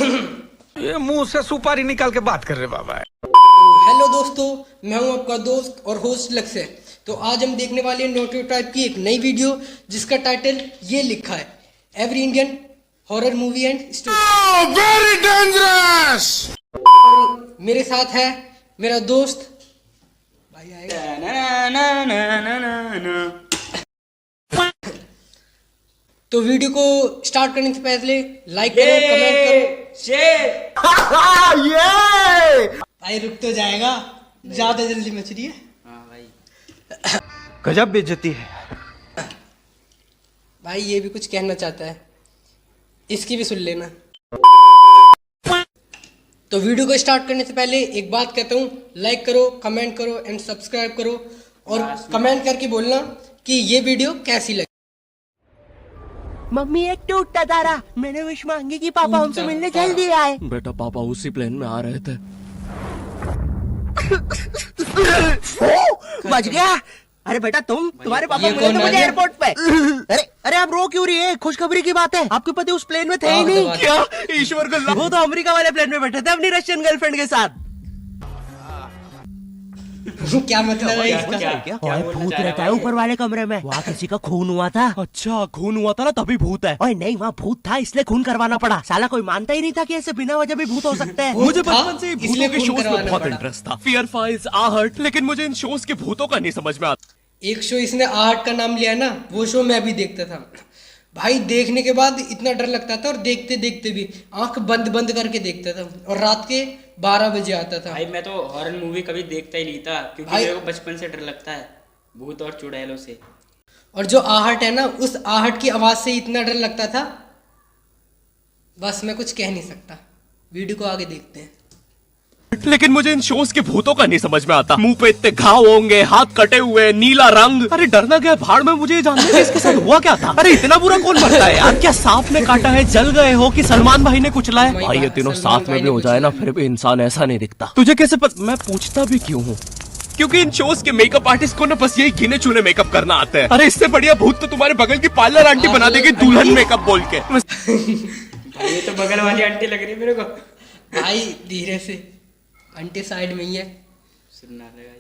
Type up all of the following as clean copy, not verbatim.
ये मुंह से सुपारी निकाल के बात कर रहे बाबा। हेलो दोस्तों, मैं हूं आपका दोस्त और होस्ट लक्ष्य। तो आज हम देखने वाले हैं नोटिव टाइप की एक नई वीडियो जिसका टाइटल ये लिखा है, every Indian horror movie and story. Very dangerous. और मेरे साथ है मेरा दोस्त भाई आएगा। तो वीडियो को स्टार्ट करने से पहले लाइक करो, कमेंट करो, शेयर। भाई रुक तो जाएगा, ज्यादा जल्दी मच रही है। हाँ भाई, गजब बेइज्जती है। भाई ये भी कुछ कहना चाहता है, इसकी भी सुन लेना। तो वीडियो को स्टार्ट करने से पहले एक बात कहता हूँ, लाइक करो, कमेंट करो एंड सब्सक्राइब करो और कमेंट करके बोलना कि ये वीडियो कैसी लगी। मम्मी एक टूटता तारा, मैंने विश मांगी कि पापा हमसे मिलने जल्दी आए। बेटा पापा उसी प्लेन में आ रहे थे। बच गया। अरे बेटा तुम्हारे पापा मिले थे मुझे एयरपोर्ट पे। अरे आप रो क्यों रही है? खुशखबरी की बात है, आपके पति उस प्लेन में थे ही नहीं। क्या ईश्वर को वो तो अमेरिका वाले प्लेन में बैठे थे अपनी रशियन गर्लफ्रेंड के साथ। क्या मतलब है इसका? क्या भूत रहता है ऊपर वाले कमरे में? वहाँ किसी का खून हुआ था। अच्छा खून हुआ था ना तभी भूत है। ओए नहीं, वहाँ भूत था इसलिए खून करवाना पड़ा। साला कोई मानता ही नहीं था कि ऐसे बिना वजह भी भूत हो सकते हैं। मुझे बचपन से भूतों इसलिए के खून शोज में करवाना बहुत पड़ा। इंटरेस्ट था, फियर फाइल्स, आहट, लेकिन मुझे इन शोज के भूतों का नहीं समझ में आता। एक शो इसने आहट का नाम लिया ना, वो शो मैं भी देखता था भाई। देखने के बाद इतना डर लगता था और देखते देखते भी आंख बंद बंद करके देखता था और रात के 12 बजे आता था। भाई मैं तो हॉरर मूवी कभी देखता ही नहीं था क्योंकि मेरे को बचपन से डर लगता है भूत और चुड़ैलों से। और जो आहट है ना, उस आहट की आवाज से इतना डर लगता था, बस मैं कुछ कह नहीं सकता। वीडियो को आगे देखते हैं। लेकिन मुझे इन शोज के भूतों का नहीं समझ में आता। मुंह पे इतने घाव होंगे, हाथ कटे हुए, नीला रंग। अरे डरना क्या भाड़ में, मुझे जानना है इसके साथ हुआ क्या था। अरे इतना बुरा कौन मरता है यार? क्या सांप ने काटा है, जल गए हो कि सलमान भाई ने कुचला है? भाई ये तीनों साथ में भी हो जाए ना, फिर भी इंसान ऐसा नहीं दिखता। तुझे कैसे मैं पूछता भी क्यों हूँ? क्योंकि इन शोज के मेकअप आर्टिस्ट को ना बस यही गिने चुने मेकअप करना आता है। अरे इससे बढ़िया भूत तो तुम्हारे बगल की पार्लर आंटी बना देगी दुल्हन मेकअप बोल के। ये तो बगल वाली आंटी लग रही है मेरे को। भाई धीरे से, आंटी साइड में ही है। सुनना रहेगा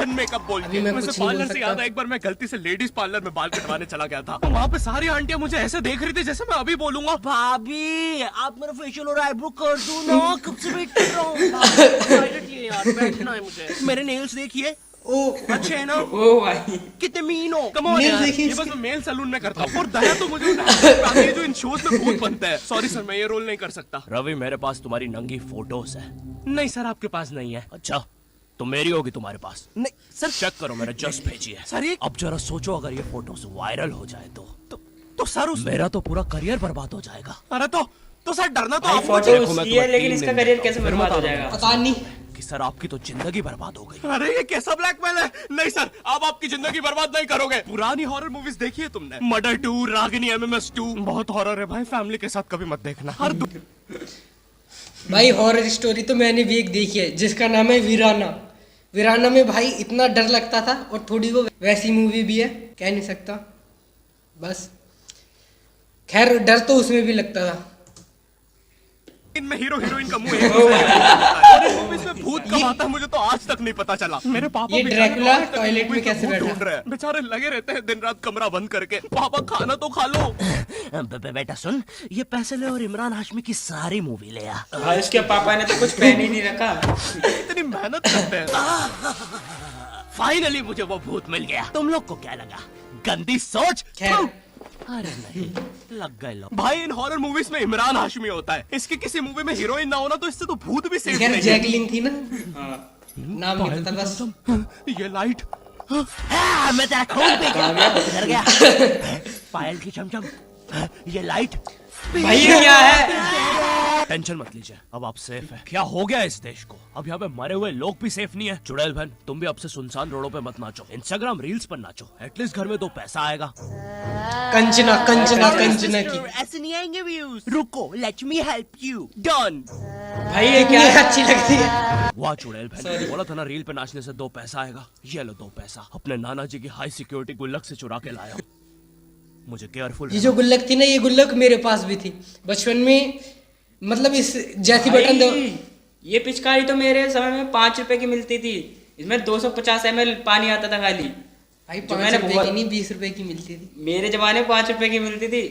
मेकअप बोल अभी के। मैं मुझे कुछ नहीं पार्लर बोल से याद है, एक बार मैं गलती से लेडीज पार्लर में बाल कटवाने चला गया था। वहाँ पे सारी आंटियां मुझे ऐसे देख रही थी जैसे मैं अभी बोलूंगा भाभी आप मेरा फेशियल और आईब्रो कर दो ना, कब से वेट कर रहा हूँ यार, बैठना है मुझे। मेरे नेल्स देखिए, ओ अच्छे है ना? ओ भाई कितने मीन हो। कम ऑन यार, देखिए ये बस मैं मेल सैलून में करता हूँ। और दया तो मुझे ये जो इन शोज में भूत बनता है। सॉरी सर, मैं ये रोल नहीं कर सकता। रवि मेरे पास तुम्हारी नंगी फोटोज है। नहीं सर आपके पास नहीं है। अच्छा तो मेरी होगी तुम्हारे पास। नहीं सर, चेक करो, मैंने जस्ट भेजी है। सर ये अब जरा सोचो, अगर ये फोटोज वायरल हो जाए तो सर मेरा तो पूरा करियर बर्बाद हो जाएगा। अरे तो सर डरना तो आप फोटो उसकी है लेकिन इसका करियर कैसे बर्बाद हो जाएगा? पता नहीं कि सर आपकी तो जिंदगी बर्बाद हो गई। अरे ये कैसा ब्लैकमेल है? नहीं सर, आप आपकी जिंदगी बर्बाद नहीं करोगे। पुरानी हॉरर मूवीज देखी है तुमने? मर्डर 2, रागिनी, MMS 2, बहुत हॉरर है भाई। फैमिली के साथ कभी मत देखना। हर भाई, हॉरर स्टोरी तो मैंने भी एक देखी है जिसका नाम है वीराना। वीराना में भाई इतना डर लगता था और थोड़ी वो वैसी मूवी भी है, कह नहीं सकता। बस खैर, डर तो उसमें भी लगता था। इनमें हीरो हीरोइन का मुंह एक और इस मूवीज में भूत कब आता है मुझे तो आज तक नहीं पता चला। मेरे पापा ये बेचारे ड्रैकुला आज तक टॉयलेट में मूवी का कैसे भूत बैठा? ढूंढ रहे हैं। बेचारे लगे रहते हैं दिन रात कमरा बंद करके। पापा खाना तो खा लो। बेटा सुन, ये पैसे ले और इमरान हाशमी की सारी मूवी ले आ। भाई उसके पापा ने तो कुछ पहन ही नहीं रखा। इतनी मेहनत करते हैं। फाइनली मुझे वो भूत मिल गया। तुम लोग को क्या लगा? गंदी सोच। खैर, अरे नहीं, लग गए लोग। भाई इन हॉरर मूवीज में इमरान हाशमी होता है। इसकी किसी मूवी में हीरोइन ना होना तो इससे तो भूत भी सेफ खैर नहीं है। जैकलिन थी ना, हाँ। नाम नहीं पता बस। ये लाइट मैं तेरा खून पी गया। पायल की चमचम, ये लाइट। भाई ये क्या है? टेंशन मत लीजिए, अब आप सेफ हैं। क्या हो गया इस देश को? अब यहाँ पे मरे हुए लोग भी सेफ नहीं है। चुड़ैल बहन, तुम भी अब से सुनसान रोडों पे मत नाचो। इंस्टाग्राम रील्स पर नाचो, एटलीस्ट घर में 2 पैसा आएगा। कंचना कंचना कंचना की ऐसे नहीं आएंगे व्यूज। रुको, let me help you. Done. भाई ये क्या कितनी है? अच्छी लगती है। वाह चुड़ैल बहन, बोला था ना रील पे नाचने से 2 पैसा आएगा। ये लो 2 पैसा, अपने नाना जी की हाई सिक्योरिटी गुल्लक से चुरा के लाया हूँ। मुझे केयरफुल ये जो गुल्लक थी ना, ये गुल्लक मेरे पास भी थी बचपन में। मतलब इस जैसी बटन दो। भाई, ये पिचकारी तो मेरे समय में 5 रुपए की मिलती थी। इसमें 250 ml पानी आता था खाली। भाई जो 5 मैंने रुपए बहुत- की नहीं 20 रुपए की मिलती थी। मेरे जमाने में 5 रुपए की मिलती थी।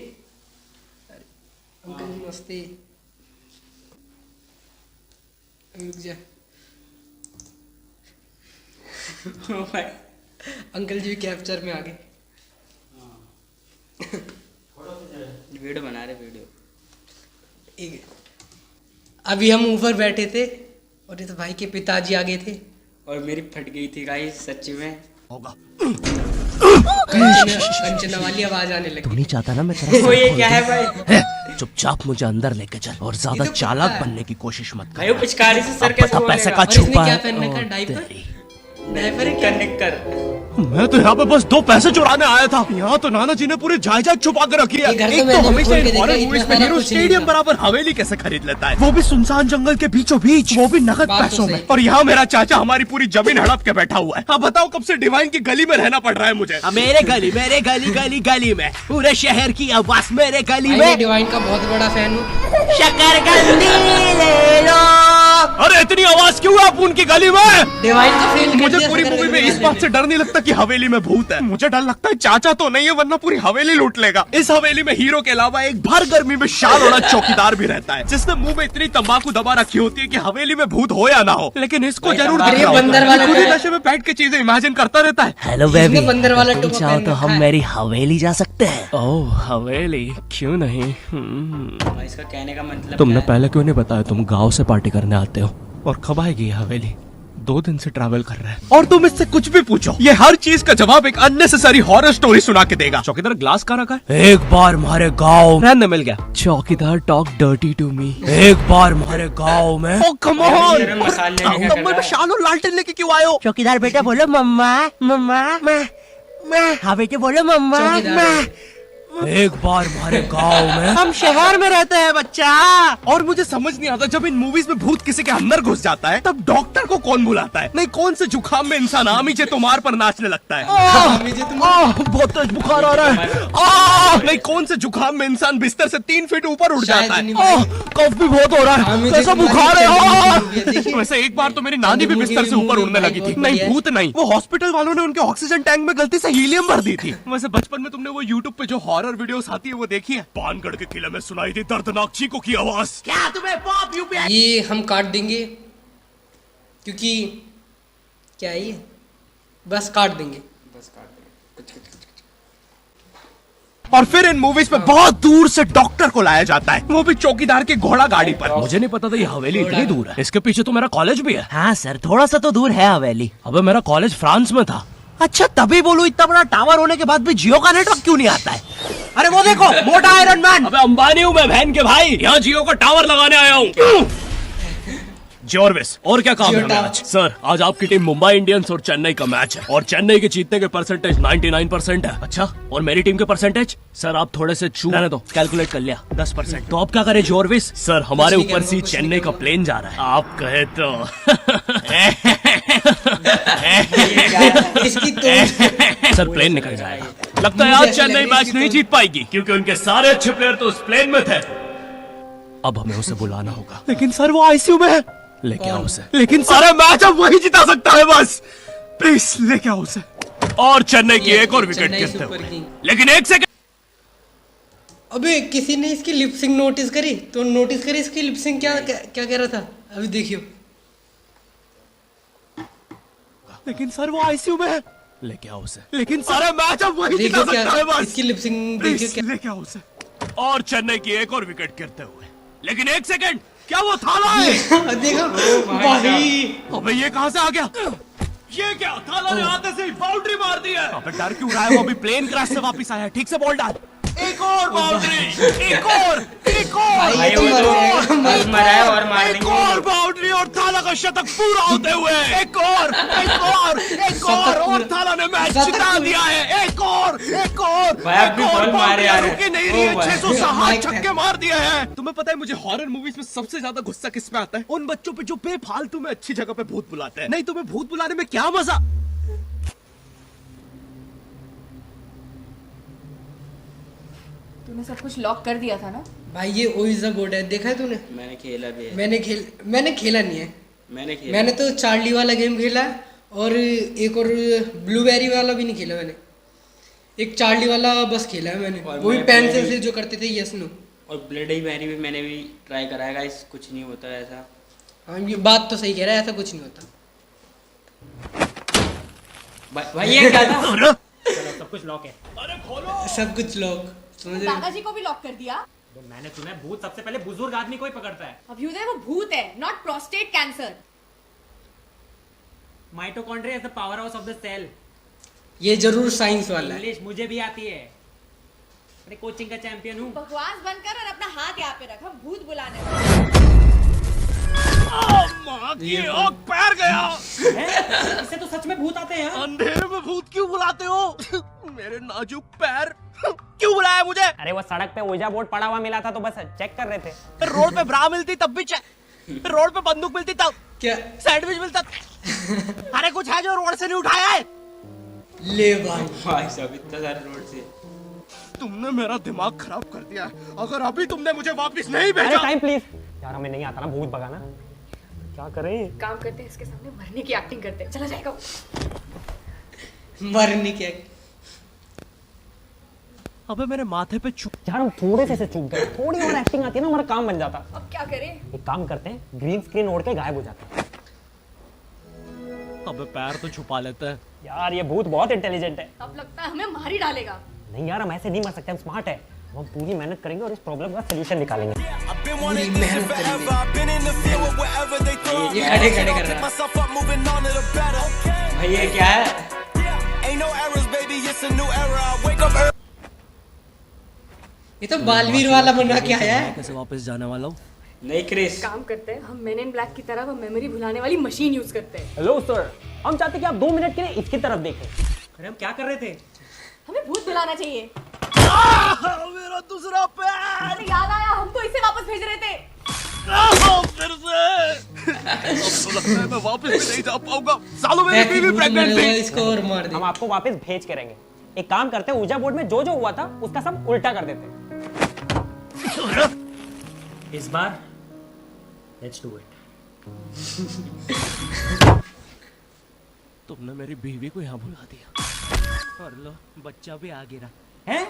अंकल जी नमस्ते। रुक जा। ओ भाई, अंकल जी कैप्चर में आ गए। वीडियो बना रहे वीडियो। अभी हम ऊपर बैठे थे और ये तो भाई के पिताजी आ गए थे। और मेरी फट गई थी गाइस सच्ची में। होगा। कंचना वाली आवाज आने लगी। तू नहीं चाहता ना मैं तेरा वो ये क्या है भाई? चुपचाप मुझे अंदर लेके चल और ज्यादा ये तो चालाक पता है। बनने की कोशिश मत भाई वो कर। पिचकारी से सर अब कैसे पता पैसे बोलेगा? का और इसने छुपा क्या है। पहन रखा है? ओ, डायपर? तेरी। डायपर ही कनेक्ट मैं तो यहाँ पे बस 2 पैसे चुराने आया था। यहाँ तो नाना जी ने पूरी जायदाद छुपा के रखी है। ये घर तो एक तो मैंने हमेशा खोल के इन देखा, हॉरर इतना मूवीज में सारा हीरो कुछ नहीं स्टेडियम था। बराबर हवेली कैसे खरीद लेता है, वो भी सुनसान जंगल के बीचों बीच, वो भी नगद बात तो पैसों सही। में। और यहाँ मेरा चाचा हमारी पूरी जमीन हड़प के बैठा हुआ है। अब बताओ कब से डिवाइन की गली में रहना पड़ रहा है मुझे। मेरे गली गली में पूरे शहर की आवाज मेरे गली भाई मैं में। डिवाइन का बहुत बड़ा फैन हूँ। शकरकंदी ले लो। अरे इतनी आवाज क्यों है आप उनकी गली में? डिवाइन का फैन मुझे पूरी मूवी में इस बात से डर नहीं लगता कि हवेली में भूत है। मुझे डर लगता है चाचा तो नहीं है वरना पूरी हवेली लूट लेगा। इस हवेली में हीरो के अलावा एक भर गर्मी में शाल वाला चौकीदार भी रहता है जिसने मुंह में इतनी तंबाकू दबा रखी होती है कि हवेली में भूत हो या ना हो, लेकिन इसको भाई, जरूर तंबाकू दिख रहा होता बंदर है। वाला खुद ही टोपा- नशे में बैठ के चीजें इमेजिन करता रहता है। हेलो इसने बेबी, बंदर वाला तुम टोपा चाहो पहन तो रखा हम है। मेरी हवेली जा सकते हैं। ओह हवेली, क्यों नहीं? भाई इसका कहने का मतलब तुमने क्या है? पहले क्यों नहीं बताया तुम गांव से पार्टी करने आते हो? और कब आएगी ये हवेली? 2 दिन से ट्रैवल कर रहा है और तुम इससे कुछ भी पूछो ये हर चीज का जवाब एक अननेसेसरी हॉरर स्टोरी सुना के देगा। चौकीदार ग्लास कहाँ रखा है? एक बार हमारे गांव रहने मिल गया। चौकीदार टॉक डर्टी टू मी। एक बार हमारे गांव में। ओह कम भाई, ऑन, तेरे मसाले में क्या कर कमर रहा में है? शाल और लालटेन लेके क्यों आए हो? चौकीदार बेटा बोलो मम्मा मम्मा मैं। हाँ बेटे बोलो मम्मा चौकीदार मैं। एक बार हमारे गांव में। हम शहर में रहते हैं बच्चा। और मुझे समझ नहीं आता जब इन मूवीज में भूत किसी के अंदर घुस जाता है तब डॉक्टर को कौन बुलाता है? नहीं कौन से जुकाम में इंसान आमीचे तुम्हार पर नाचने लगता है? बहुत तेज बुखार आ रहा है। नहीं कौन से जुकाम में इंसान बिस्तर से 3 फीट ऊपर उड़ शायद जाता नहीं है? भाई। कफ भी बहुत हो रहा है। आमीचे कैसा तुम्हारी बुखार है? चंद्रमुखी है, देखिए। वैसे एक बार तो मेरी नानी भी बिस्तर से ऊपर उड़ने लगी थी। नहीं भूत नहीं, वो हॉस्पिटल वालों ने उनके ऑक्सीजन टैंक में गलती से हीलियम भर दी थी। वैसे बचपन में तुमने वो यूट्यूब पे जो हॉरर वीडियोस आती है वो देखी है? पानगढ़ के किले में सुनाई थी दर्दनाक चीखों की आवाज। क्या तुम्हें पॉप यूपीआई? ये हम काट देंगे क्योंकि क्या है ये, बस काट देंगे। और फिर इन मूवीज में बहुत दूर से डॉक्टर को लाया जाता है, वो भी चौकीदार की घोड़ा गाड़ी पर। मुझे नहीं पता था ये हवेली इतनी दूर है। इसके पीछे तो मेरा कॉलेज भी है। हाँ सर, थोड़ा सा तो दूर है हवेली। अबे मेरा कॉलेज फ्रांस में था। अच्छा तभी बोलूं इतना बड़ा टावर होने के बाद भी जियो का नेटवर्क क्यों नहीं आता है? अरे वो देखो मोटा आयरन मैन। अबे अंबानी हूँ मैं बहन के भाई, यहाँ जियो का टावर लगाने आया हूँ। जॉर्विस, और क्या काम है जियो हमें टावर। आज? सर आज आपकी टीम मुंबई इंडियंस और चेन्नई का मैच है और चेन्नई के जीतने के परसेंटेज 99% है। अच्छा, और मेरी टीम के परसेंटेज? सर आप थोड़े से चू रहने दो, कैलकुलेट कर लिया 10%। तो अब क्या करें जॉर्विस? सर हमारे कुछ नहीं ऊपर करना, से कुछ चेन्नई नहीं का प्लेन जा रहा है। आप कहे तो इसकी तो सर प्लेन निकल जाएगा। लगता है आज चेन्नई मैच नहीं जीत पाएगी क्योंकि उनके सारे अच्छे प्लेयर तो उस प्लेन में थे। अब हमें उसे बुलाना होगा। लेकिन सर वो आईसीयू में है। लेके आओ उसे। लेकिन सारे मैच अब वही जिता सकता है बस। प्लीज लेके आओ उसे। और चेन्नई की एक और विकेट चेन्नई गिरते सुपर हुए। किंग। लेकिन एक सेकंड, अबे किसी ने इसकी लिपसिंग नोटिस करी? तो नोटिस करी इसकी लिपसिंग क्या क्या क्या कह रहा था? अभी देखियो। लेकिन सर वो आईसीयू में है। लेके आओ उसे। लेकिन सारे मैच अब वही जिता देखियो सकता है क्या बस। इसकी लिपसिंग देखियो प्लीज क्या। लेके आओ उसे। और चेन्नई की एक और विकेट गिरते हुए। लेकिन एक सेकंड, क्या वो थाला है? देखो भाई, अबे ये कहां से आ गया? ये क्या, थाला ने आते से ही बाउंड्री मार दी है। अबे डर क्यों रहा है? वो अभी प्लेन क्रैश से वापस आया है। ठीक से बॉल डाल। एक और बाउंड्री, एक और भाई ये तो वो मर तो जाएगा। बस मरा है और मार एक देंगे। और बाउंड्री और थाला का शतक पूरा होते हुए एक और और थाला ने मैच शतक जिता पूरा। दिया है। एक और भाई अब भी बॉल मारे आ रहे हैं। रुकी नहीं रही है। ओ भाई। 607 छक्के मार दिए हैं। तुम्हें पता है मुझे हॉरर मूवीज में सबसे ज्यादा गुस्सा किस पे आता है? उन बच्चों पे जो बेफालतू में अच्छी जगह पे भूत बुलाते हैं। नहीं तुम्हें भूत बुलाने में क्या मजा? तूने सब कुछ लॉक कर दिया था ना? भाई ये ओइजा बोर्ड है, देखा है तूने? मैंने खेला भी है। मैंने खेला नहीं है। मैंने तो चार्ली वाला गेम खेला है और एक और ब्लूबेरी वाला भी नहीं खेला मैंने। एक चार्ली वाला बस खेला है मैंने, और वो भी मैं पेंसिल Bloody- से जो करते थे यस नो। और ब्लडी मैरी भी मैंने भी ट्राई करा है गाइस, कुछ नहीं होता है ऐसा। हाँ ये बात तो सही कह रहा है, ऐसा कुछ नहीं होता। भाई ये क्या था? चलो सब कुछ लॉक है। सब कुछ लोग समझ रहे हो? दादाजी को भी लॉक कर दिया? तो मैंने सुना है भूत सबसे पहले बुजुर्ग आदमी को ही पकड़ता है। अभ्युदय वो भूत है, not prostate cancer. Mitochondria is the power house of the cell. ये जरूर साइंस वाला है। इंग्लिश मुझे भी आती है, अरे कोचिंग का चैंपियन हूँ। बकवास बंद कर और अपना हाथ यहाँ पे रख, हम भूत बुलाने पैर गया। इससे तो सच में भूत आते हैं यार। अंधेरे में भूत क्यों बुलाते हो? मेरे नाजुक पैर क्यों बुलाया मुझे? अरे वो सड़क पे ओजा बोर्ड पड़ा हुआ मिला था तो बस चेक कर रहे थे। रोड पे ब्रा मिलती तब भी रोड पे बंदूक मिलती तब क्या सैंडविच मिलता। अरे कुछ है जो रोड से नहीं उठाया है? ले भाई, भाई साहब इतना सारे रोड से। तुमने मेरा दिमाग खराब कर दिया है। अगर अभी तुमने मुझे वापस नहीं अरे भेजा। टाइम प्लीज यार, हमें नहीं आता ना भूत भगाना। क्या करें? काम करते हैं, इसके सामने मरने की एक्टिंग करते हैं, चला जाएगा। मरने क्या? अबे मेरे माथे पे चुप। यार हम थोड़े से चूक गए, थोड़ी और एक्टिंग आती है ना हमारा काम बन जाता। अब क्या करें? एक काम करते हैं, ग्रीन स्क्रीन ओढ़ के गायब हो जाते हैं। अबे पैर तो छुपा लेते हैं। यार ये भूत बहुत इंटेलिजेंट है। अब लगता है हमें मार ही डालेगा। नहीं यार हम ऐसे नहीं मर सकते, हम स्मार्ट है। हम पूरी मेहनत करेंगे और इस प्रॉब्लम का सोल्यूशन निकालेंगे। पूरी मेहनत करेंगे। ये खड़े खड़े कर रहा है। भाई ये क्या है? ये तो बालवीर वाला बना के आया है। कैसे वापस जाने वाला हूँ? नहीं क्रिस, काम करते हैं, हम मेन इन ब्लैक की तरह वो मेमोरी भुलाने वाली मशीन यूज करते हैं। हेलो सर, हम चाहते हैं कि आप 2 मिनट के लिए इसकी तरफ देखें। अरे हम क्या कर रहे थे? हमें भूत बुलाना चाहिए। मेरा दूसरा पैर अरे याद आया, हम तो इसे वापस भेज रहे थे। फिर से। अब तो लगता है मैं वापस भी नहीं जा पाऊंगा। सालों मेरी ऐसी बीवी भूत प्रेग्नेंट मरेगा, थी। इसको और मार दे। हम आपको वापस भेज के रहेंगे। एक काम करते हैं, ऊर्जा बोर्ड में जो जो हुआ था उसका सब उल्टा कर देते हैं। इस बार लेट्स डू इट। तुमने मेरी बीवी को यहाँ बुला दिया और लो बच्चा भी आ गिरा है।